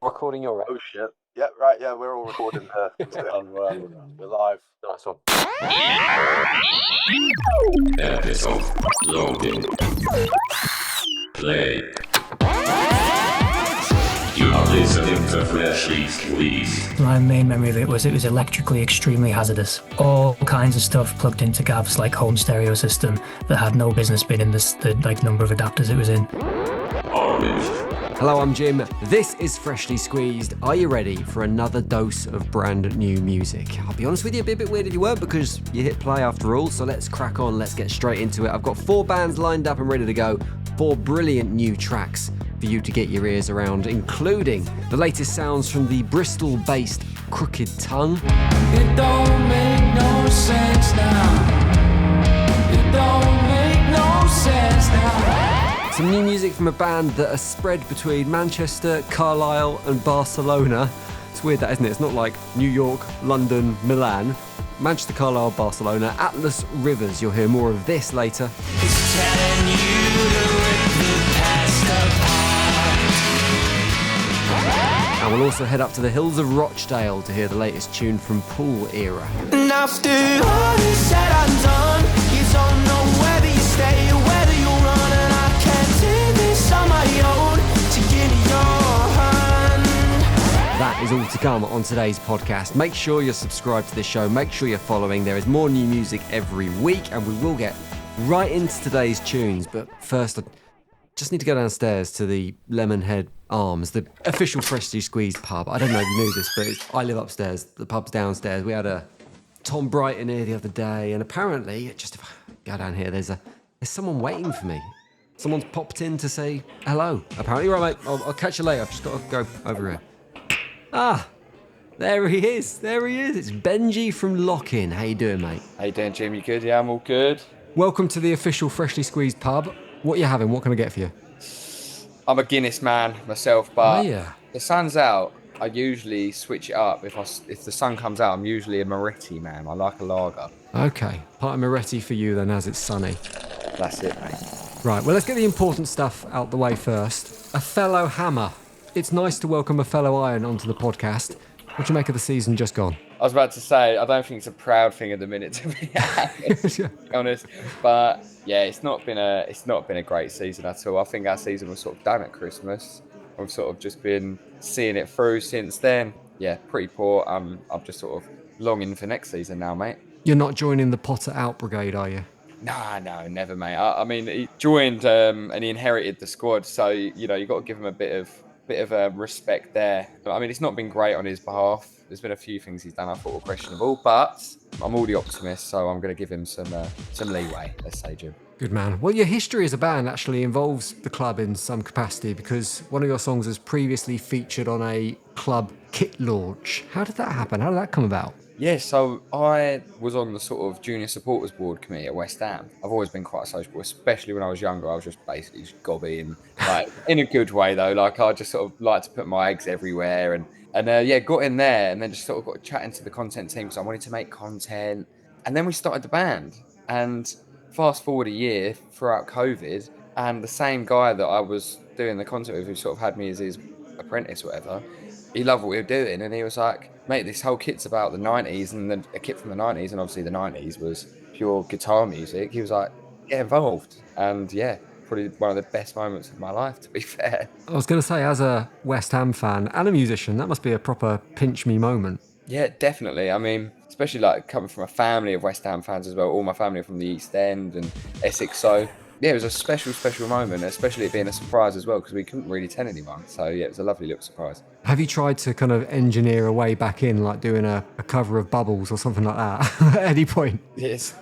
Recording your Oh shit. Yeah, right, yeah, we're all recording here. We're live. nice one. Episode loading. Play. You are listening to Freshly Squeezed. My main memory of it was electrically extremely hazardous. All kinds of stuff plugged into Gav's home stereo system that had no business being in the number of adapters it was in. Orange. Hello, I'm Jim. This is Freshly Squeezed. Are you ready for another dose of brand new music? I'll be honest with you, a bit weird if you weren't because you hit play after all, so let's crack on, let's get straight into it. I've got 4 bands lined up and ready to go, 4 brilliant new tracks for you to get your ears around, including the latest sounds from the Bristol-based Krooked Tongue. It don't make no sense now. It don't make no sense now. Some new music from a band that are spread between Manchester, Carlisle and Barcelona. It's weird that, isn't it? It's not like New York, London, Milan. Manchester, Carlisle, Barcelona, Atlas Rivers. You'll hear more of this later. It's telling you to rip the past apart. And we'll also head up to the hills of Rochdale to hear the latest tune from Pool Era. And after all is said and done, you don't know whether you stay or whether you run. And I can't do this on my own to give me your hand. That is all to come on today's podcast. Make sure you're subscribed to this show. Make sure you're following. There is more new music every week, and we will get right into today's tunes. But first, I just need to go downstairs to the Lemonhead Arms, the official Freshly Squeezed pub. I don't know if you knew this, but I live upstairs. The pub's downstairs. We had a Tom Brighton here the other day, and apparently, just if I go down here, there's someone waiting for me. Someone's popped in to say hello. Apparently, right, mate. I'll catch you later. I've just got to go over here. Ah, there he is. There he is. It's Benji from Lock-In. How you doing, mate? How you doing, Jim? You good? Yeah, I'm all good. Welcome to the official Freshly Squeezed pub. What are you having? What can I get for you? I'm a Guinness man myself, but yeah. the sun's out. I usually switch it up. If the sun comes out, I'm usually a Moretti man. I like a lager. Okay, part of Moretti for you then, as it's sunny. That's it, mate. Right, well, let's get the important stuff out the way first. A fellow hammer. It's nice to welcome a fellow iron onto the podcast. What do you make of the season just gone? I was about to say, I don't think it's a proud thing at the minute to be honest, but yeah, it's not been a great season at all. I think our season was sort of done at Christmas. I've sort of just been seeing it through since then. Yeah, pretty poor. I'm just sort of longing for next season now, mate. You're not joining the Potter Out Brigade, are you? No, never, mate. I mean, he joined and he inherited the squad, so you got to give him a bit of respect there. I mean, it's not been great on his behalf. There's been a few things he's done I thought were questionable, but I'm all the optimist, so I'm going to give him some leeway, let's say, Jim. Good man. Well, your history as a band actually involves the club in some capacity because one of your songs was previously featured on a club kit launch. How did that happen? How did that come about? Yeah, so I was on the sort of junior supporters board committee at West Ham. I've always been quite sociable, especially when I was younger. I was just basically just gobby and like in a good way though. Like I just sort of like to put my eggs everywhere and got in there and then just sort of got chatting to the content team because I wanted to make content. And then we started the band. And fast forward a year throughout COVID, and the same guy that I was doing the content with, who sort of had me as his apprentice or whatever, he loved what we were doing, and he was like, mate, this whole kit's about the 90s, and then a kit from the 90s, and obviously the 90s was pure guitar music. He was like, get involved. And yeah, probably one of the best moments of my life, to be fair. I was going to say, as a West Ham fan and a musician, that must be a proper pinch me moment. Yeah, definitely. I mean, especially like coming from a family of West Ham fans as well. All my family are from the East End and Essex, so yeah, it was a special moment, especially it being a surprise as well, because we couldn't really tell anyone. So yeah, it was a lovely little surprise. Have you tried to kind of engineer a way back in, like doing a cover of Bubbles or something like that at any point? Yes,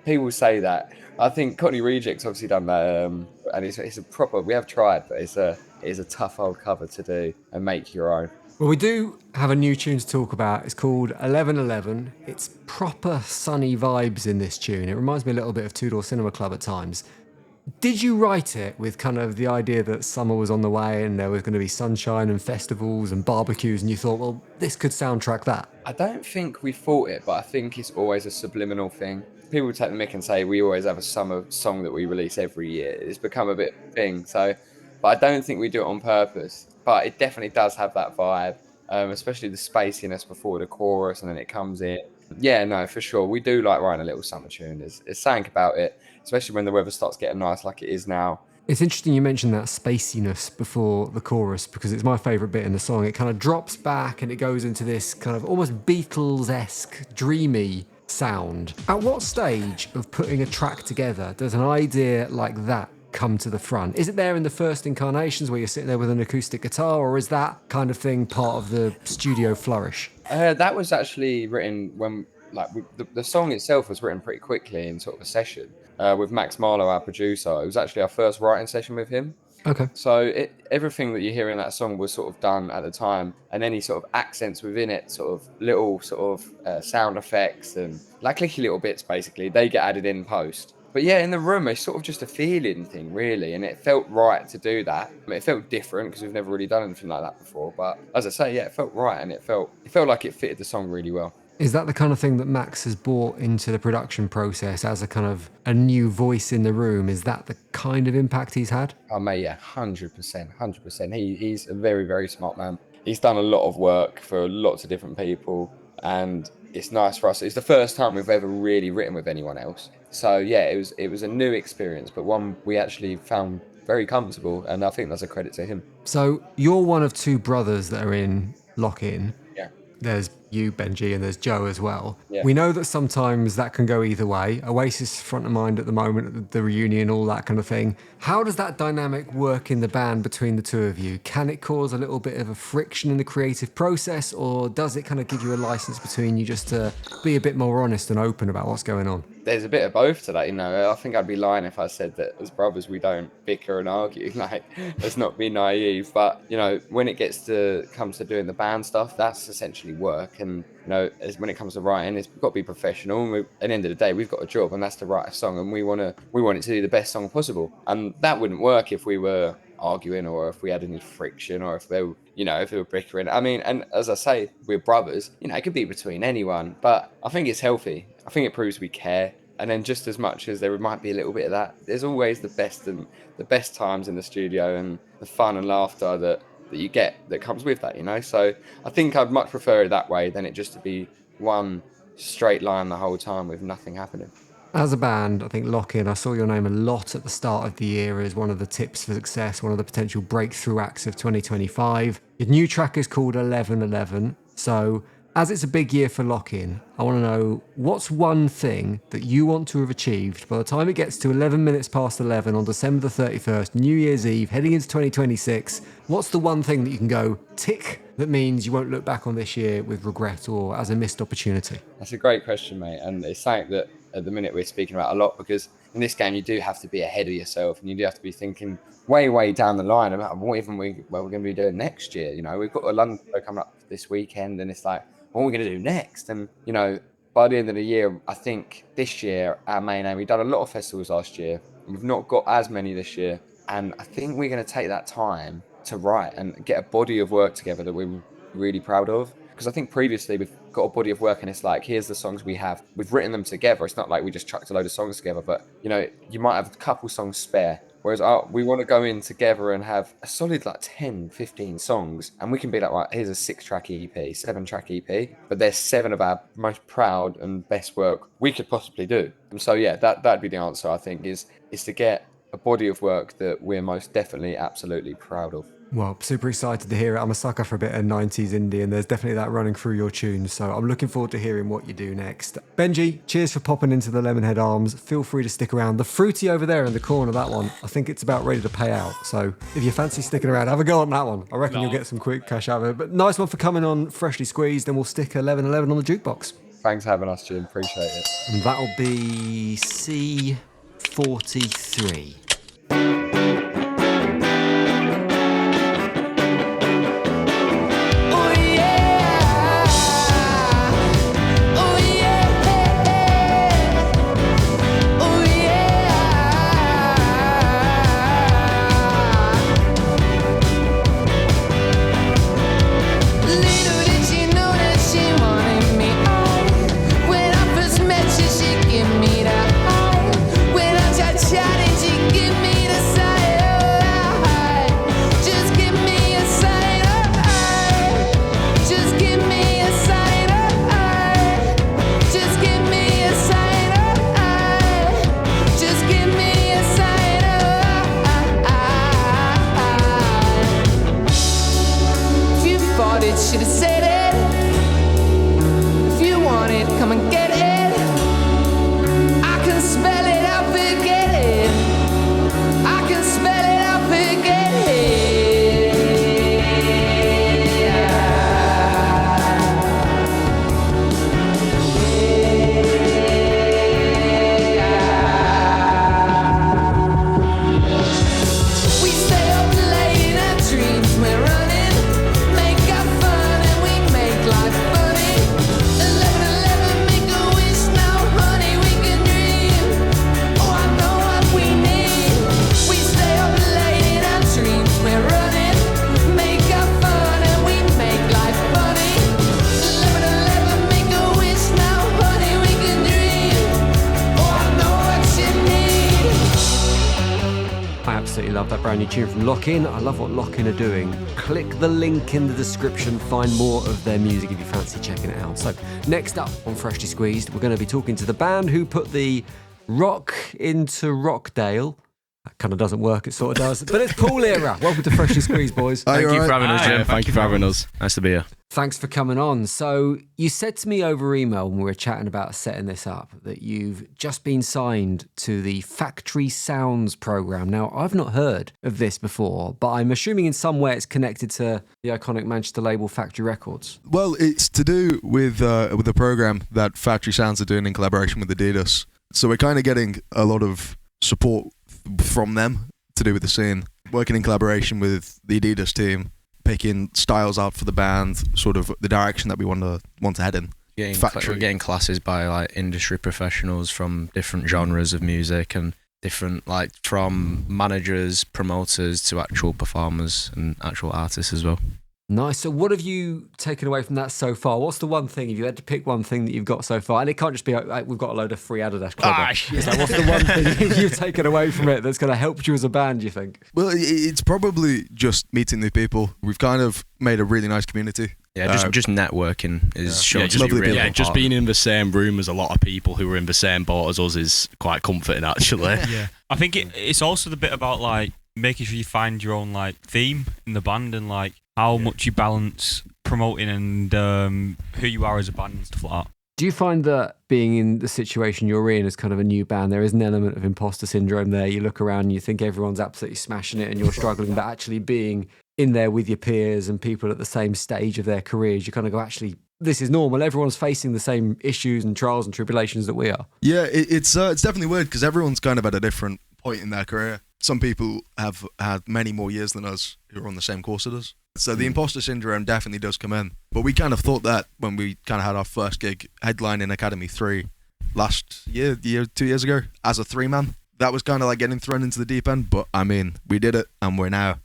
people say that. I think Cockney Rejects obviously done that, and it's a proper. We have tried, but it is a tough old cover to do and make your own. Well, we do have a new tune to talk about. It's called 1111. It's proper sunny vibes in this tune. It reminds me a little bit of Two Door Cinema Club at times. Did you write it with kind of the idea that summer was on the way and there was going to be sunshine and festivals and barbecues, and you thought, well, this could soundtrack that? I don't think we thought it, but I think it's always a subliminal thing. People take the mick and say we always have a summer song that we release every year. It's become a bit of a thing. So but I don't think we do it on purpose. But it definitely does have that vibe, especially the spaciness before the chorus and then it comes in. Yeah, no, for sure. We do like writing a little summer tune. There's something about it, especially when the weather starts getting nice like it is now. It's interesting you mentioned that spaciness before the chorus because it's my favourite bit in the song. It kind of drops back and it goes into this kind of almost Beatles-esque, dreamy sound. At what stage of putting a track together does an idea like that come to the front? Is it there in the first incarnations where you're sitting there with an acoustic guitar, or is that kind of thing part of the studio flourish? That was actually written when, the song itself was written pretty quickly in sort of a session with Max Marlowe, our producer. It was actually our first writing session with him. Okay. So everything that you hear in that song was sort of done at the time, and any sort of accents within it, sort of little sort of sound effects and like clicky little bits, basically, they get added in post. But yeah, in the room, it's sort of just a feeling thing, really, and it felt right to do that. I mean, it felt different because we've never really done anything like that before. But as I say, yeah, it felt right, and it felt like it fitted the song really well. Is that the kind of thing that Max has brought into the production process as a kind of a new voice in the room? Is that the kind of impact he's had? Oh, mate, yeah, 100%. He's a very, very smart man. He's done a lot of work for lots of different people, and it's nice for us. It's the first time we've ever really written with anyone else. So yeah, it was a new experience, but one we actually found very comfortable, and I think that's a credit to him. So you're one of two brothers that are in Lock In. Yeah. There's you, Benji, and there's Joe as well. Yeah. We know that sometimes that can go either way. Oasis front of mind at the moment, the reunion, all that kind of thing. How does that dynamic work in the band between the two of you? Can it cause a little bit of a friction in the creative process, or does it kind of give you a license between you just to be a bit more honest and open about what's going on? There's a bit of both to that, you know. I think I'd be lying if I said that as brothers we don't bicker and argue. Like, let's not be naive. But, you know, when it comes to doing the band stuff, that's essentially work. And, you know, when it comes to writing, we've got to be professional. And at the end of the day, we've got a job, and that's to write a song. And we want it to be the best song possible. And that wouldn't work if we were arguing, or if we had any friction, or if they were bickering. I mean, and as I say, we're brothers. You know, it could be between anyone, but I think it's healthy. I think it proves we care. And then just as much as there might be a little bit of that, there's always the best times in the studio and the fun and laughter that you get that comes with that, you know. So I think I'd much prefer it that way than it just to be one straight line the whole time with nothing happening. As a band, I think Lock In, I saw your name a lot at the start of the year as one of the tips for success, one of the potential breakthrough acts of 2025. Your new track is called 1111. So as it's a big year for Lock In, I want to know, what's one thing that you want to have achieved by the time it gets to 11 minutes past 11 on December the 31st, New Year's Eve, heading into 2026? What's the one thing that you can go tick that means you won't look back on this year with regret or as a missed opportunity? That's a great question, mate. And it's something that at the minute we're speaking about a lot, because in this game you do have to be ahead of yourself, and you do have to be thinking way down the line about what we're going to be doing next year. You know, we've got a London show coming up this weekend, and it's like, what are we going to do next? And, you know, by the end of the year, I think this year, our main aim, we've done a lot of festivals last year. We've not got as many this year. And I think we're going to take that time to write and get a body of work together that we're really proud of. Because I think previously we've got a body of work and it's like, here's the songs we have. We've written them together. It's not like we just chucked a load of songs together. But, you know, you might have a couple songs spare. Whereas we want to go in together and have a solid 10, 15 songs. And we can be like, right, here's a 6-track EP, 7-track EP. But there's 7 of our most proud and best work we could possibly do. And so, yeah, that'd be the answer, I think, is to get a body of work that we're most definitely absolutely proud of. Well, super excited to hear it. I'm a sucker for a bit of 90s indie, and there's definitely that running through your tunes. So I'm looking forward to hearing what you do next. Benji, cheers for popping into the Lemonhead Arms. Feel free to stick around. The fruity over there in the corner, that one, I think it's about ready to pay out. So if you fancy sticking around, have a go on that one. I reckon you'll get some quick cash out of it. But nice one for coming on Freshly Squeezed, and we'll stick 1111 on the jukebox. Thanks for having us, Jim. Appreciate it. And that'll be C43. When I first met you, she gave me the eye. When I tried chatting, she gave should have said it. If you want it, come and get it. I can spell it out, forget it. I can spell it out, forget it. We stay up late in our dreams, we're running, make our fun and we make life funny. 11, make a wish now, honey, we can dream. Oh, I know what we need. We stay up late in our dreams, we're running, make our fun and we make life funny. 11, make a wish now, honey, we can dream. Oh, I know what you need. I absolutely love that brand new tune from Lock-In. I love what Lock-In are doing. Click the link in the description, find more of their music if you fancy checking it out. So next up on Freshly Squeezed, we're going to be talking to the band who put the rock into Rockdale. That kind of doesn't work, it sort of does. But it's Paul Era. Welcome to Freshly Squeezed, boys. Thank you for having us, Jim. Thank you for having us. Nice to be here. Thanks for coming on. So you said to me over email when we were chatting about setting this up that you've just been signed to the Factory Sounds program. Now, I've not heard of this before, but I'm assuming in some way it's connected to the iconic Manchester label Factory Records. Well, it's to do with the program that Factory Sounds are doing in collaboration with Adidas. So we're kind of getting a lot of support from them to do with the scene. Working in collaboration with the Adidas team, picking styles out for the band, sort of the direction that we want to head in. Getting classes by like industry professionals from different genres of music and different, like, from managers, promoters to actual performers and actual artists as well. Nice. So what have you taken away from that so far? What's the one thing, if you had to pick one thing that you've got so far, and it can't just be, like, we've got a load of free Adidas clever. It's like, what's the one thing you've taken away from it that's going to help you as a band, do you think? Well, it's probably just meeting new people. We've kind of made a really nice community. Yeah, just networking is lovely really people. just being in the same room as a lot of people who are in the same boat as us is quite comforting, actually. Yeah, I think it's also the bit about, like, making sure you find your own, like, theme in the band and, like, how much you balance promoting and who you are as a band and stuff like that. Do you find that being in the situation you're in as kind of a new band, there is an element of imposter syndrome there? You look around and you think everyone's absolutely smashing it and you're struggling, but actually being in there with your peers and people at the same stage of their careers, you kind of go, actually, this is normal. Everyone's facing the same issues and trials and tribulations that we are. Yeah, it's definitely weird because everyone's kind of at a different point in their career. Some people have had many more years than us who are on the same course as us. So the imposter syndrome definitely does come in. But we kind of thought that when we kind of had our first gig headlining Academy 3 last year, 2 years ago, as a 3-man. That was kind of like getting thrown into the deep end. But I mean, we did it and we're now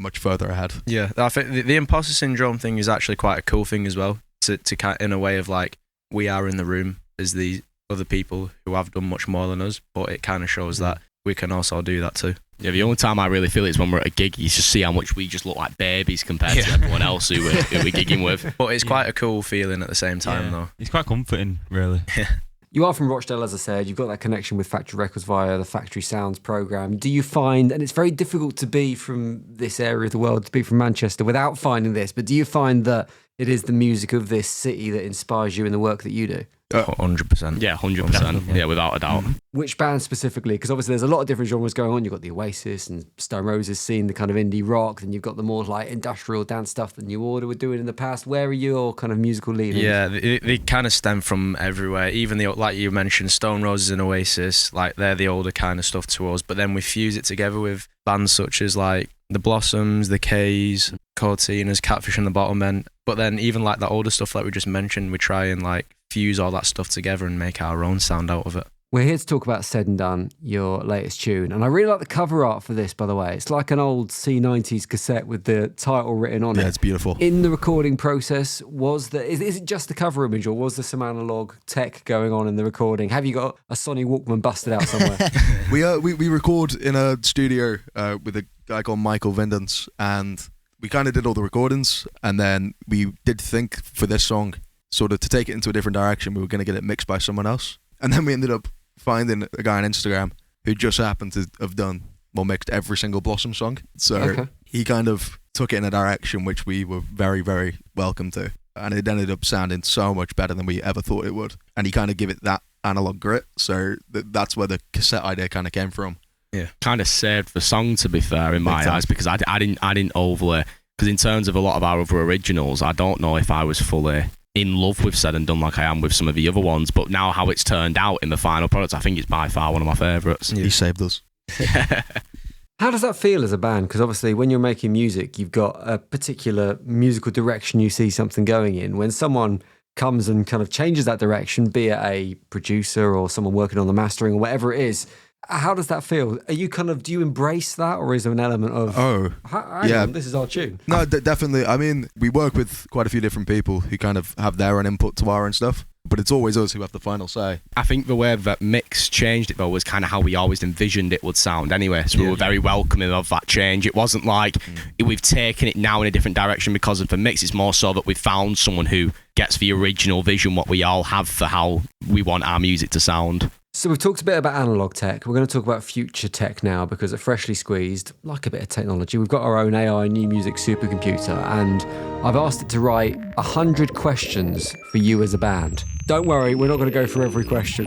much further ahead. Yeah, I think the imposter syndrome thing is actually quite a cool thing as well. To kind of, in a way of like, we are in the room as the other people who have done much more than us, but it kind of shows that we can also do that too. Yeah, the only time I really feel it is when we're at a gig. You just see how much we just look like babies compared to everyone else who we're gigging with. But it's quite a cool feeling at the same time, though. It's quite comforting, really. You are from Rochdale, as I said. You've got that connection with Factory Records via the Factory Sounds program. Do you find, and it's very difficult to be from this area of the world, to be from Manchester without finding this, but do you find that it is the music of this city that inspires you in the work that you do? 100%. Yeah, 100%. Yeah, without a doubt. Which band specifically? Because obviously there's a lot of different genres going on. You've got the Oasis and Stone Roses scene, the kind of indie rock, then you've got the more like industrial dance stuff that New Order were doing in the past. Where are your kind of musical leaders? Yeah, they kind of stem from everywhere. Even like you mentioned, Stone Roses and Oasis, like they're the older kind of stuff to us. But then we fuse it together with bands such as like the Blossoms, the K's, Cortinas, Catfish and the Bottlemen. But then even like the older stuff like we just mentioned, we try and like fuse all that stuff together and make our own sound out of it. We're here to talk about Said and Done, your latest tune. And I really like the cover art for this, by the way. It's like an old C90s cassette with the title written on it. Yeah, it's beautiful. In the recording process, is it just the cover image, or was there some analog tech going on in the recording? Have you got a Sony Walkman busted out somewhere? We record in a studio with a guy called Michael Vindens, and we kind of did all the recordings, and then we did think for this song, sort of to take it into a different direction, we were going to get it mixed by someone else. And then we ended up finding a guy on Instagram who just happened to have mixed every single Blossom song. So he kind of took it in a direction which we were very, very welcome to. And it ended up sounding so much better than we ever thought it would. And he kind of gave it that analog grit. So that's where the cassette idea kind of came from. Yeah, kind of saved the song, to be fair, in my eyes, because I didn't overlay. Because in terms of a lot of our other originals, I don't know if I was fully in love with Said and Done like I am with some of the other ones. But now how it's turned out in the final product, I think it's by far one of my favourites. He saved us. How does that feel as a band? Because obviously when you're making music, you've got a particular musical direction you see something going in. When someone comes and kind of changes that direction, be it a producer or someone working on the mastering or whatever it is, how does that feel? Are you kind of, do you embrace that, or is there an element of, hang on, this is our tune? No, definitely. I mean, we work with quite a few different people who kind of have their own input to our own stuff. But it's always us who have the final say. I think the way that Mix changed it, though, was kind of how we always envisioned it would sound anyway. So we were very welcoming of that change. It wasn't like we've taken it now in a different direction because of the mix. It's more so that we've found someone who gets the original vision, what we all have for how we want our music to sound. So we've talked a bit about analog tech. We're going to talk about future tech now, because at Freshly Squeezed, like a bit of technology, we've got our own AI new music supercomputer, and I've asked it to write 100 questions for you as a band. Don't worry, we're not going to go through every question.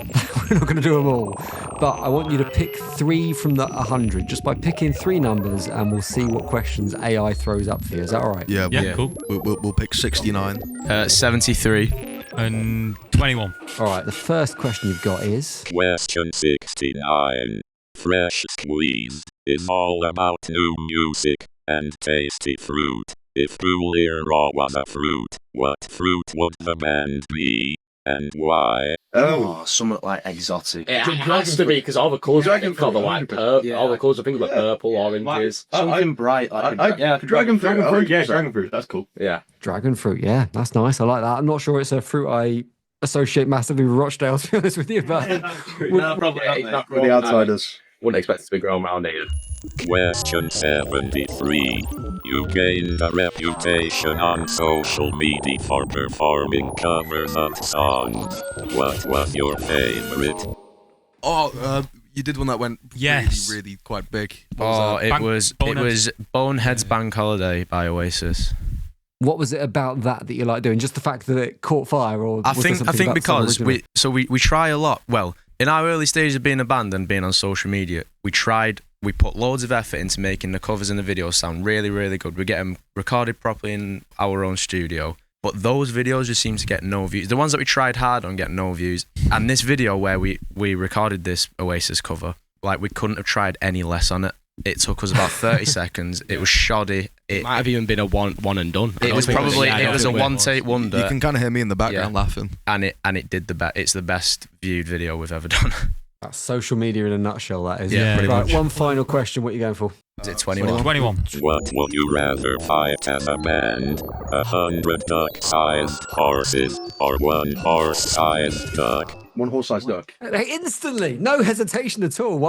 We're not going to do them all. But I want you to pick 3 from the 100, just by picking 3 numbers, and we'll see what questions AI throws up for you. Is that all right? Yeah, cool. We'll pick 69. 73. And 21. All right, the first question you've got is... Question 69. Fresh Squeezed is all about new music and tasty fruit. If Boolera was a fruit, what fruit would the band be? And why? Oh, something like exotic. It has to be, because all the colours are like purple. All the colours are things like purple, oranges. Something bright. Like dragon fruit. Yeah, dragon fruit. That's cool. Yeah. Dragon fruit, yeah, that's nice. I like that. I'm not sure it's a fruit I associate massively with Rochdale, to be honest with you, but... No, probably not for the outsiders. Wouldn't expect it to be grown around here. Question 73. You gained a reputation on social media for performing covers of songs. What was your favorite? You did one that went really quite big. It was Bonehead's Bank Holiday by Oasis. What was it about that you like doing? Just the fact that it caught fire, or I think because we try a lot. Well, in our early stages of being a band and being on social media, we put loads of effort into making the covers and the videos sound really, really good. We get them recorded properly in our own studio. But those videos just seem to get no views. The ones that we tried hard on get no views. And this video where we recorded this Oasis cover, like, we couldn't have tried any less on it. It took us about 30 seconds. It was shoddy. It might have even been a one and done. It was a one-take wonder. You can kind of hear me in the background laughing. And it did it's the best viewed video we've ever done. That's social media in a nutshell, that is. Yeah, pretty much. One final question. What are you going for? Is it 21? 21. What would you rather fight as a band? 100 duck-sized horses or 1 horse-sized duck? 1 horse-sized duck. Instantly, no hesitation at all.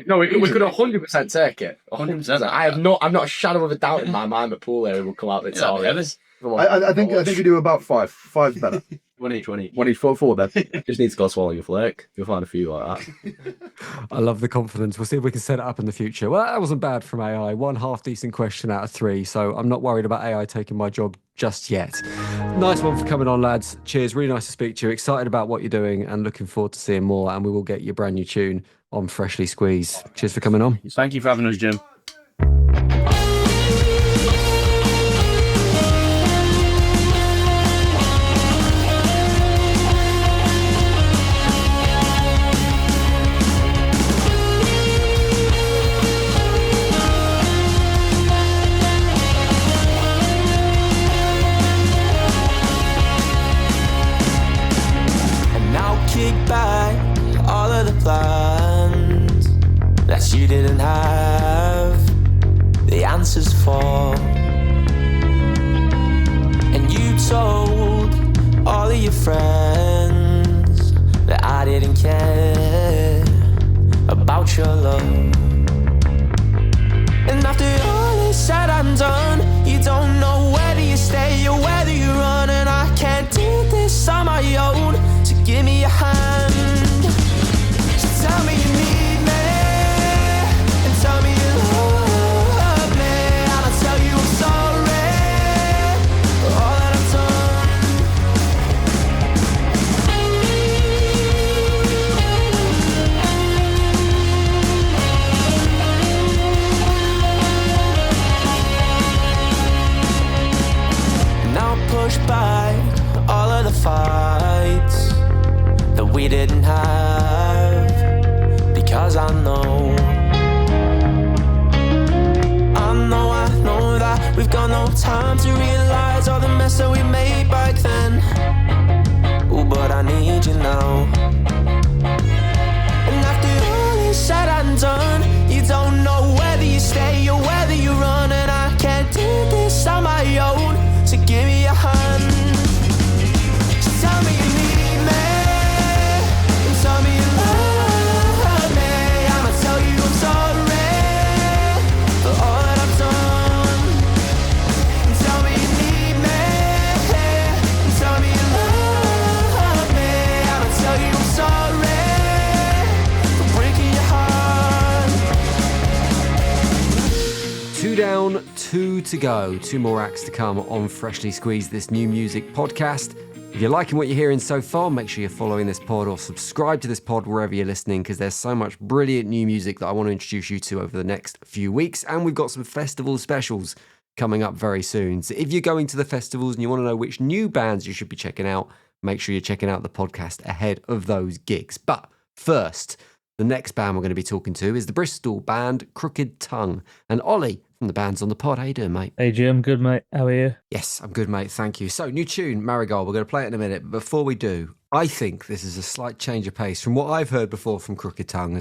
No, we could 100% take it. 100%. I'm not a shadow of a doubt in my mind that Pool area will come out victorious. I think you do about 5. 5's better. One each. 1 each, 4 then. Just need to go swallow your flake. You'll find a few like that. I love the confidence. We'll see if we can set it up in the future. Well, that wasn't bad from AI. 1 half-decent question out of 3, so I'm not worried about AI taking my job just yet. Nice one for coming on, lads. Cheers. Really nice to speak to you. Excited about what you're doing and looking forward to seeing more, and we will get your brand new tune on Freshly Squeezed. Cheers for coming on. Thank you for having us, Jim. All of the plans that you didn't have the answers for, and you told all of your friends that I didn't care about your love. And after all is said and done, you don't know whether you stay or whether you run, and I can't do this on my own. So give me your hand. So tell me you need me, and tell me you love me, and I'll tell the fights that we didn't have, because I know that we've got no time to realize all the mess that we made back then. Ooh, but I need you now. And after all is said and done, you don't know whether you stay or whether you run, and I can't do this on my own, so give me a hand. So tell me you need me, and tell me you love me. I'ma tell you I'm sorry for all that I've done. And tell me you need me, and tell me you love me. I'ma tell you I'm sorry for breaking your heart. 2 down, 2 to go. 2 more acts to come on Freshly Squeezed, this new music podcast. If you're liking what you're hearing so far, make sure you're following this pod or subscribe to this pod wherever you're listening, because there's so much brilliant new music that I want to introduce you to over the next few weeks. And we've got some festival specials coming up very soon. So if you're going to the festivals and you want to know which new bands you should be checking out, make sure you're checking out the podcast ahead of those gigs. But first, the next band we're going to be talking to is the Bristol band Krooked Tongue. And Ollie from the band's on the pod. How you doing, mate? Hey Jim, good mate. How are you? Yes, I'm good, mate. Thank you. So, new tune, Marigold. We're going to play it in a minute. But before we do, I think this is a slight change of pace from what I've heard before from Krooked Tongue.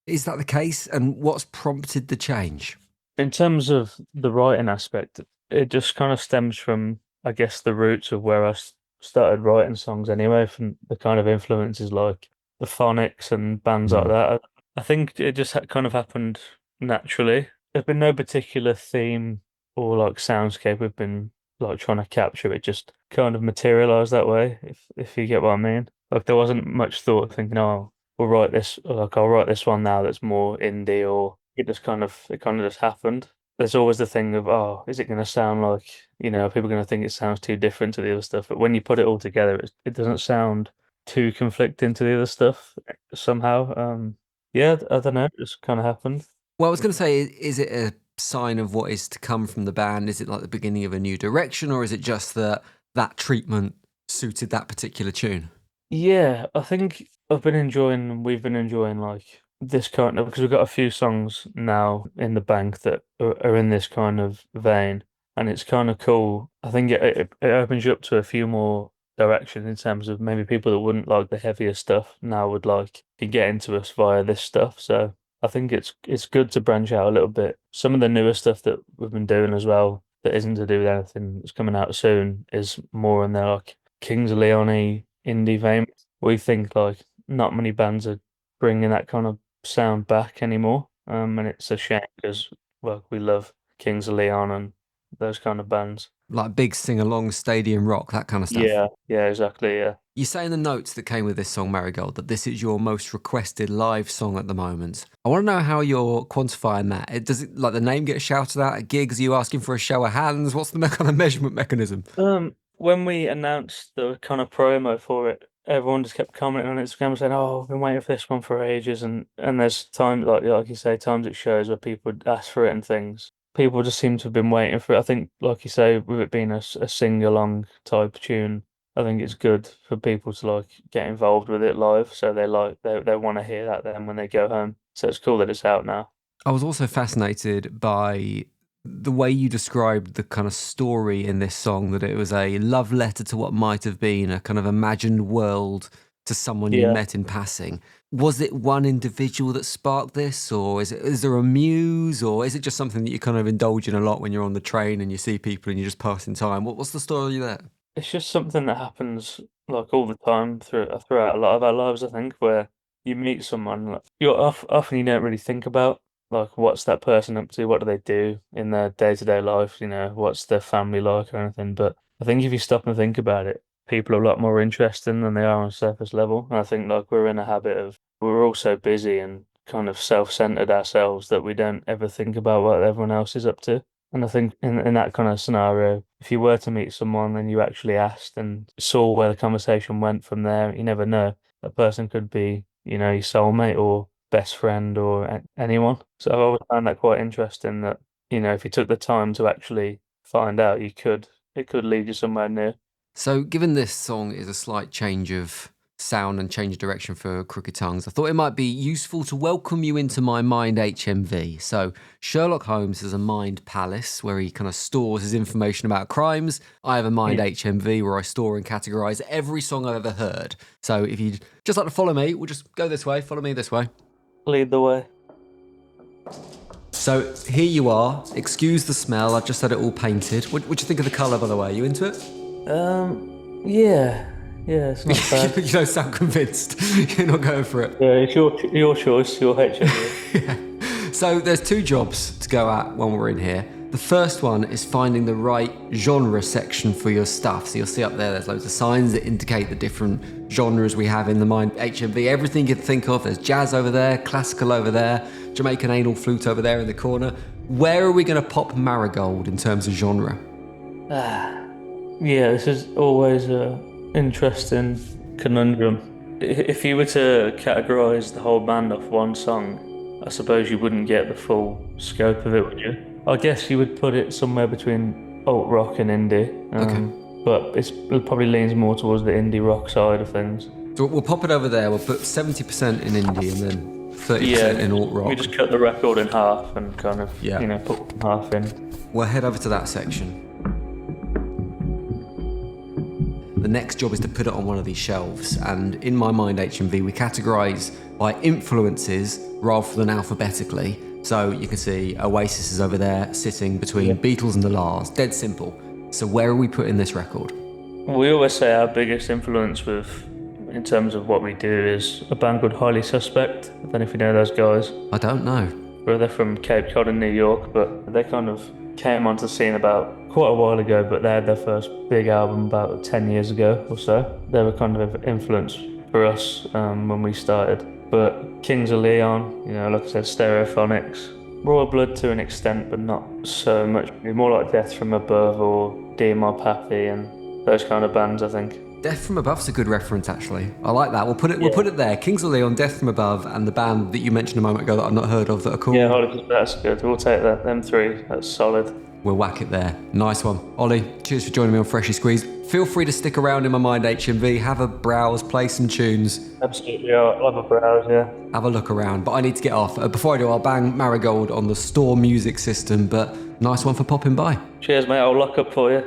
Is that the case? And what's prompted the change? In terms of the writing aspect, it just kind of stems from, I guess, the roots of where I started writing songs anyway, from the kind of influences like the Phonics and bands like that. I think it just kind of happened naturally. There's been no particular theme or like soundscape we've been like trying to capture. It just kind of materialized that way, if you get what I mean. Like there wasn't much thought thinking, oh, we'll write this, like I'll write this one now that's more indie, or it kind of just happened. There's always the thing of, oh, is it going to sound like, people are going to think it sounds too different to the other stuff. But when you put it all together, it doesn't sound too conflicting to the other stuff somehow. Yeah, I don't know. It just kind of happened. Well, I was going to say, is it a sign of what is to come from the band? Is it like the beginning of a new direction, or is it just that treatment suited that particular tune? Yeah, I think we've been enjoying like this kind of, because we've got a few songs now in the bank that are in this kind of vein, and it's kind of cool. I think it opens you up to a few more directions in terms of maybe people that wouldn't like the heavier stuff now would like can get into us via this stuff. So I think it's good to branch out a little bit. Some of the newer stuff that we've been doing as well that isn't to do with anything that's coming out soon is more in their like Kings of Leon indie vein. We think like not many bands are bringing that kind of sound back anymore, and it's a shame because we love Kings of Leon and those kind of bands. Like big sing-along stadium rock, that kind of stuff. Yeah, exactly, yeah. You say in the notes that came with this song, Marigold, that this is your most requested live song at the moment. I want to know how you're quantifying that. Does it, like the name get shouted out at gigs? Are you asking for a show of hands? What's the kind of measurement mechanism? When we announced the kind of promo for it, everyone just kept commenting on Instagram saying, "Oh, I've been waiting for this one for ages," and there's times like you say, times it shows where people would ask for it and things. People just seem to have been waiting for it. I think, like you say, with it being a sing-along type tune, I think it's good for people to like get involved with it live. So they want to hear that then when they go home. So it's cool that it's out now. I was also fascinated by the way you described the kind of story in this song, that it was a love letter to what might have been a kind of imagined world to someone you met in passing. Was it one individual that sparked this, or is there a muse, or is it just something that you kind of indulge in a lot when you're on the train and you see people and you're just passing time? What's the story there? It's just something that happens like all the time throughout a lot of our lives, I think, where you meet someone, like, often you don't really think about like what's that person up to, what do they do in their day-to-day life, what's their family like or anything. But I think if you stop and think about it, people are a lot more interesting than they are on surface level. And I think like we're in a habit of, we're all so busy and kind of self-centered ourselves that we don't ever think about what everyone else is up to. And I think in that kind of scenario, if you were to meet someone and you actually asked and saw where the conversation went from there, you never know. That person could be, your soulmate or best friend or anyone. So I've always found that quite interesting that, if you took the time to actually find out, it could lead you somewhere new. So, given this song is a slight change of sound and change of direction for Krooked Tongues, I thought it might be useful to welcome you into my mind HMV. So, Sherlock Holmes has a mind palace where he kind of stores his information about crimes. I have a mind HMV where I store and categorise every song I've ever heard. So, if you'd just like to follow me, we'll just go this way, follow me this way. Lead the way. So, here you are. Excuse the smell, I've just had it all painted. What do you think of the colour, by the way? You into it? Yeah, it's not bad. You don't sound convinced. You're not going for it. Yeah, it's your choice, your HMV. So there's two jobs to go at when we're in here. The first one is finding the right genre section for your stuff. So you'll see up there's loads of signs that indicate the different genres we have in the mind HMV. Everything you can think of. There's jazz over there, classical over there, Jamaican anal flute over there in the corner. Where are we going to pop Marigold in terms of genre? Yeah, this is always an interesting conundrum. If you were to categorise the whole band off one song, I suppose you wouldn't get the full scope of it, would you? I guess you would put it somewhere between alt rock and indie. But it probably leans more towards the indie rock side of things. So we'll pop it over there. We'll put 70% in indie and then 30% in alt rock. We just cut the record in half and kind of, put half in. We'll head over to that section. The next job is to put it on one of these shelves, and in my mind HMV we categorise by influences rather than alphabetically. So you can see Oasis is over there sitting between Beatles and the Lars, dead simple. So where are we putting this record? We always say our biggest influence in terms of what we do is a band called Highly Suspect. I don't know if you know those guys. I don't know. Well, they're from Cape Cod in New York, but they kind of came onto the scene about quite a while ago, but they had their first big album about 10 years ago or so. They were kind of an influence for us when we started. But Kings of Leon, like I said, Stereophonics, Royal Blood to an extent, but not so much. More like Death from Above or DMR Pappy and those kind of bands, I think. Death from Above's a good reference, actually. I like that. We'll put it there. Kings of Leon, Death from Above, and the band that you mentioned a moment ago that I've not heard of that are cool. Yeah, that's good. We'll take that. Them three. That's solid. We'll whack it there. Nice one. Ollie, cheers for joining me on Freshly Squeezed. Feel free to stick around in my mind HMV, have a browse, play some tunes. Absolutely, I'll have a browse, yeah. Have a look around, but I need to get off. Before I do, I'll bang Marigold on the store music system, but nice one for popping by. Cheers, mate. I'll lock up for you.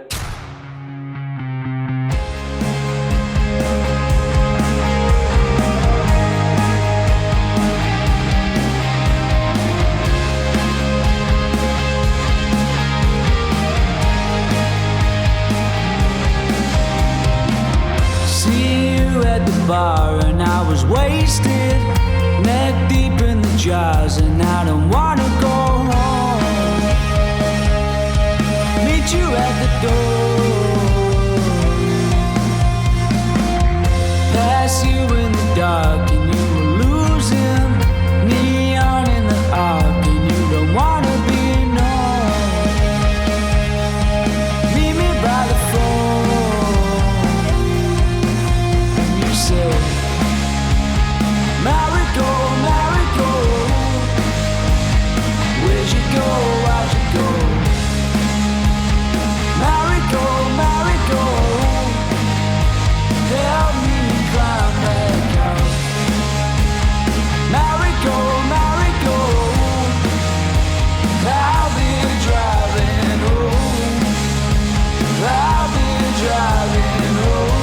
Bar and I was wasted, neck deep in the jars, and I don't wanna go home. Meet you at the door, pass you in the dark, and you were losing neon in the arc, and you don't wanna be known. Meet me by the phone. Marigold, marigold, where'd you go, how'd you go? Marigold, marigold, help me climb back out. Marigold, marigold, I'll be driving home. I'll be driving home.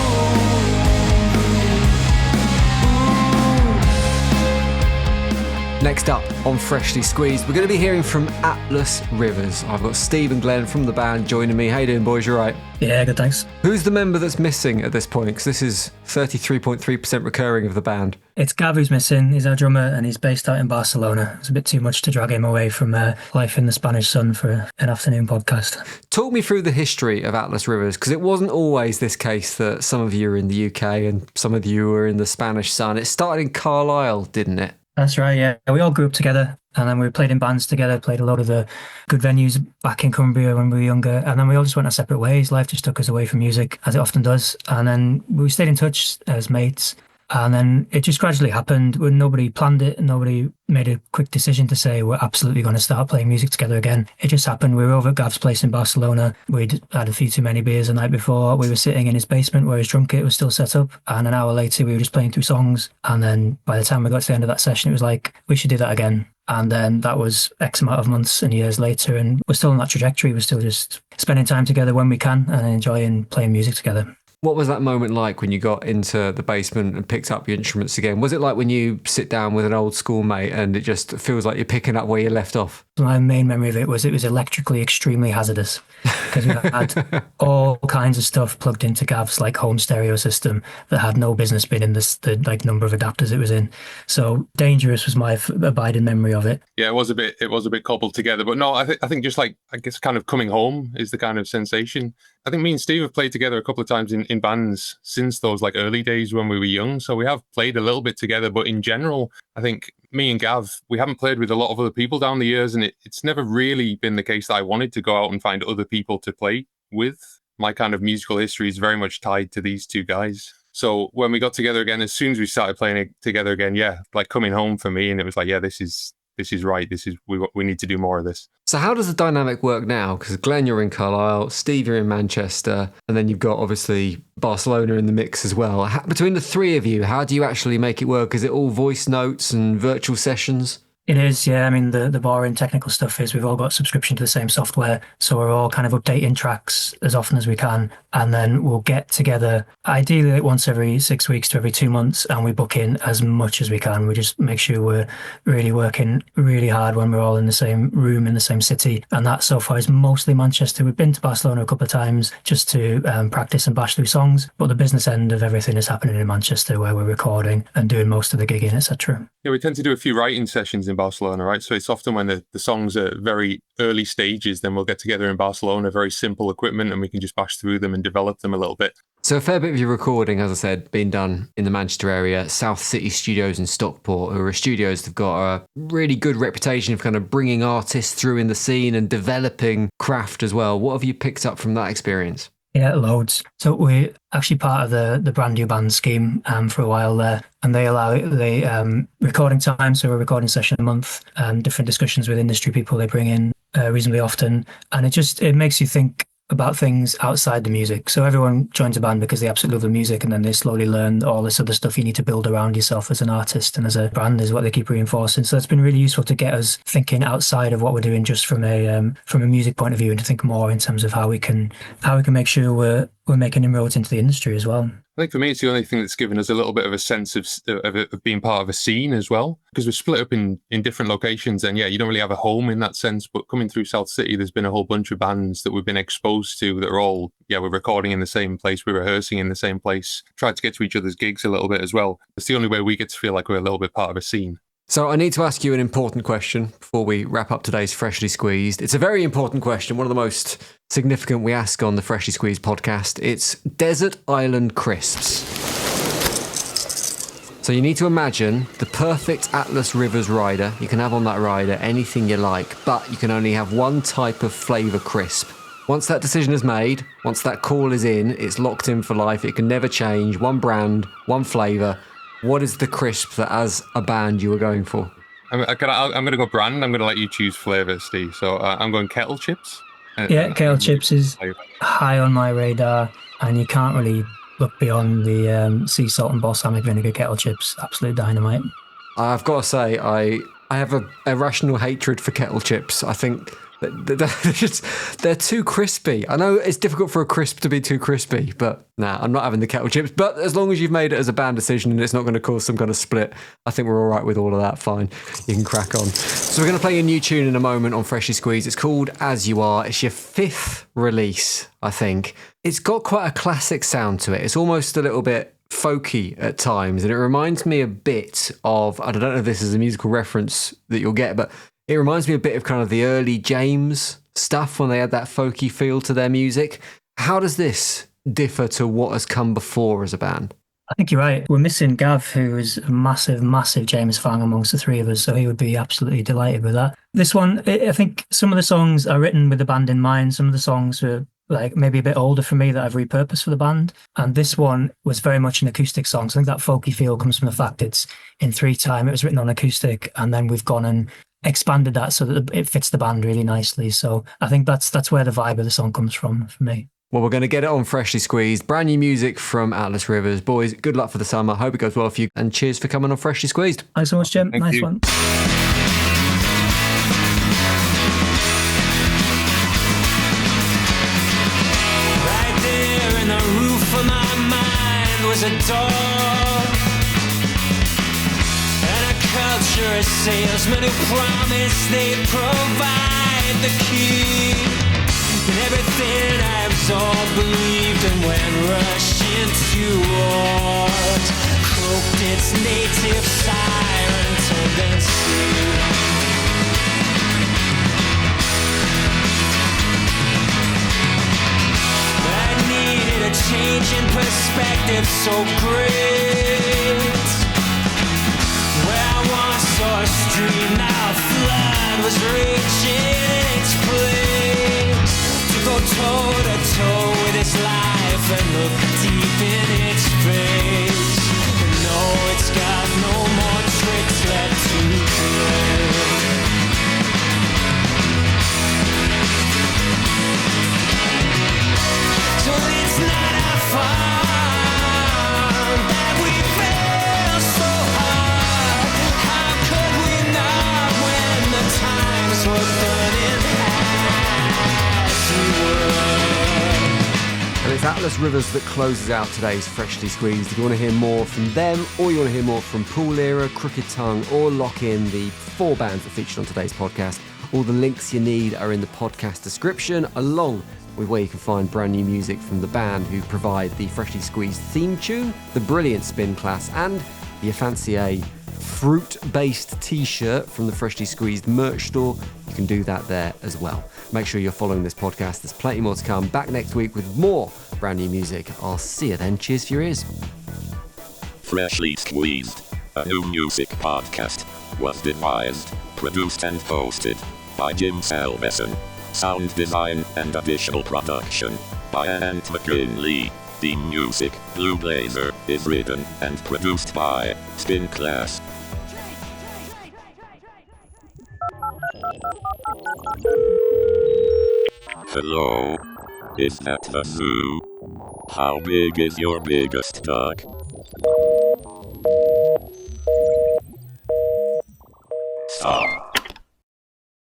Next up on Freshly Squeezed, we're going to be hearing from Atlas Rivers. I've got Steve and Glenn from the band joining me. How you doing, boys? You all right? Yeah, good, thanks. Who's the member that's missing at this point? Because this is 33.3% recurring of the band. It's Gav who's missing. He's our drummer and he's based out in Barcelona. It's a bit too much to drag him away from life in the Spanish sun for an afternoon podcast. Talk me through the history of Atlas Rivers, because it wasn't always this case that some of you are in the UK and some of you were in the Spanish sun. It started in Carlisle, didn't it? That's right, yeah. We all grew up together and then we played in bands together, played a lot of the good venues back in Cumbria when we were younger, and then we all just went our separate ways. Life just took us away from music, as it often does. And then we stayed in touch as mates. And then it just gradually happened when nobody planned it and nobody made a quick decision to say we're absolutely going to start playing music together again. It just happened. We were over at Gav's place in Barcelona. We'd had a few too many beers the night before. We were sitting in his basement where his drum kit was still set up. And an hour later, we were just playing through songs. And then by the time we got to the end of that session, it was like, we should do that again. And then that was X amount of months and years later. And we're still on that trajectory. We're still just spending time together when we can and enjoying playing music together. What was that moment like when you got into the basement and picked up your instruments again? Was it like when you sit down with an old schoolmate and it just feels like you're picking up where you left off? My main memory of it was electrically extremely hazardous because we had all kinds of stuff plugged into Gav's like home stereo system that had no business being in the like number of adapters it was in. So dangerous was my abiding memory of it. Yeah, it was a bit cobbled together, but no, I think just like, I guess kind of coming home is the kind of sensation. I think me and Steve have played together a couple of times in bands since those like early days when we were young. So we have played a little bit together, but in general, I think me and Gav, we haven't played with a lot of other people down the years, and it's never really been the case that I wanted to go out and find other people to play with. My kind of musical history is very much tied to these two guys. So when we got together again, as soon as we started playing it together again, yeah, like coming home for me, and it was like, yeah, this is right. We need to do more of this. So how does the dynamic work now? Because Glenn, you're in Carlisle, Steve, you're in Manchester, and then you've got obviously Barcelona in the mix as well. Between the three of you, how do you actually make it work? Is it all voice notes and virtual sessions? It is, yeah. I mean, the boring technical stuff is we've all got subscription to the same software, so we're all kind of updating tracks as often as we can, and then we'll get together ideally like once every 6 weeks to every 2 months, and we book in as much as we can. We just make sure we're really working really hard when we're all in the same room in the same city, and that so far is mostly Manchester. We've been to Barcelona a couple of times just to practice and bash through songs, but the business end of everything is happening in Manchester where we're recording and doing most of the gigging, etc. Yeah, we tend to do a few writing sessions in Barcelona, right? So it's often when the songs are very early stages, then we'll get together in Barcelona, very simple equipment, and we can just bash through them and develop them a little bit. So a fair bit of your recording, as I said, being done in the Manchester area, South City Studios in Stockport, who are studios that have got a really good reputation of kind of bringing artists through in the scene and developing craft as well. What have you picked up from that experience? Yeah, loads. So we're actually part of the brand new band scheme for a while there, and they allow the recording time, so a recording session a month, different discussions with industry people they bring in reasonably often, and it makes you think about things outside the music. So everyone joins a band because they absolutely love the music, and then they slowly learn all this other stuff you need to build around yourself as an artist and as a brand is what they keep reinforcing. So it's been really useful to get us thinking outside of what we're doing just from a music point of view, and to think more in terms of how we can make sure we're making inroads into the industry as well. I think for me, it's the only thing that's given us a little bit of a sense of being part of a scene as well, because we're split up in different locations, and yeah, you don't really have a home in that sense. But coming through South City, there's been a whole bunch of bands that we've been exposed to that are all, yeah, we're recording in the same place, we're rehearsing in the same place, tried to get to each other's gigs a little bit as well. It's the only way we get to feel like we're a little bit part of a scene. So I need to ask you an important question before we wrap up today's Freshly Squeezed. It's a very important question, one of the most significant we ask on the Freshly Squeezed podcast. It's Desert Island Crisps. So you need to imagine the perfect Atlas Rivers rider. You can have on that rider anything you like, but you can only have one type of flavour crisp. Once that decision is made, once that call is in, it's locked in for life. It can never change. One brand, one flavour. What is the crisp that, as a band, you were going for? I'm going to go brand. I'm going to let you choose flavour, Steve. So I'm going kettle chips. Yeah, kettle chips is high on my radar, and you can't really look beyond the sea salt and balsamic vinegar kettle chips. Absolute dynamite. I've got to say, I have a irrational hatred for kettle chips. I think they're too crispy. I know it's difficult for a crisp to be too crispy, but nah, I'm not having the kettle chips. But as long as you've made it as a band decision and it's not going to cause some kind of split, I think we're all right with all of that. Fine, you can crack on. So we're going to play a new tune in a moment on Freshly Squeezed. It's called As You Are. It's your 5th release, I think. It's got quite a classic sound to it. It's almost a little bit folky at times, and it reminds me a bit of, I don't know if this is a musical reference that you'll get, but it reminds me a bit of kind of the early James stuff when they had that folky feel to their music. How does this differ to what has come before as a band? I think you're right. We're missing Gav, who is a massive, massive James fan amongst the three of us, so he would be absolutely delighted with that. This one, I think some of the songs are written with the band in mind. Some of the songs are like maybe a bit older for me that I've repurposed for the band. And this one was very much an acoustic song. So I think that folky feel comes from the fact it's in 3/time. It was written on acoustic, and then we've gone and expanded that so that it fits the band really nicely. So I think that's where the vibe of the song comes from for me. Well, we're going to get it on Freshly Squeezed. Brand new music from Atlas Rivers. Boys, good luck for the summer. Hope it goes well for you. And cheers for coming on Freshly Squeezed. Thanks so much, Jim. Thank nice you. one. Right there in the roof of my mind was a door, and a culture of salesmen who promise they provide the key. And everything I absorbed, believed, and went rushing towards croaked its native siren tendency. I needed a change in perspective so great. Where I once saw a stream, now a flood was reaching its place. To go toe to toe with its life and look deep in its face. And no, it's got no more tricks left to play. So it's not our fault that we fail so hard. How could we not when the times were burning as we were? And it's Atlas Rivers that closes out today's Freshly Squeezed. If you want to hear more from them, or you want to hear more from Pool Era, Krooked Tongue, or lock in the 4 bands that featured on today's podcast, all the links you need are in the podcast description, along with where you can find brand new music from the band who provide the Freshly Squeezed theme tune, the brilliant Spin Class, and the fancy a fruit-based t-shirt from the Freshly Squeezed merch store. You can do that there as well. Make sure you're following this podcast. There's plenty more to come. Back next week with more brand new music. I'll see you then. Cheers for your ears. Freshly Squeezed, a new music podcast, was devised, produced and hosted by Jim Salveson. Sound design and additional production by Ant McKinley. Theme music, Blue Blazer, is written and produced by Spin Class. Hello? Is that the zoo? How big is your biggest dog? Stop.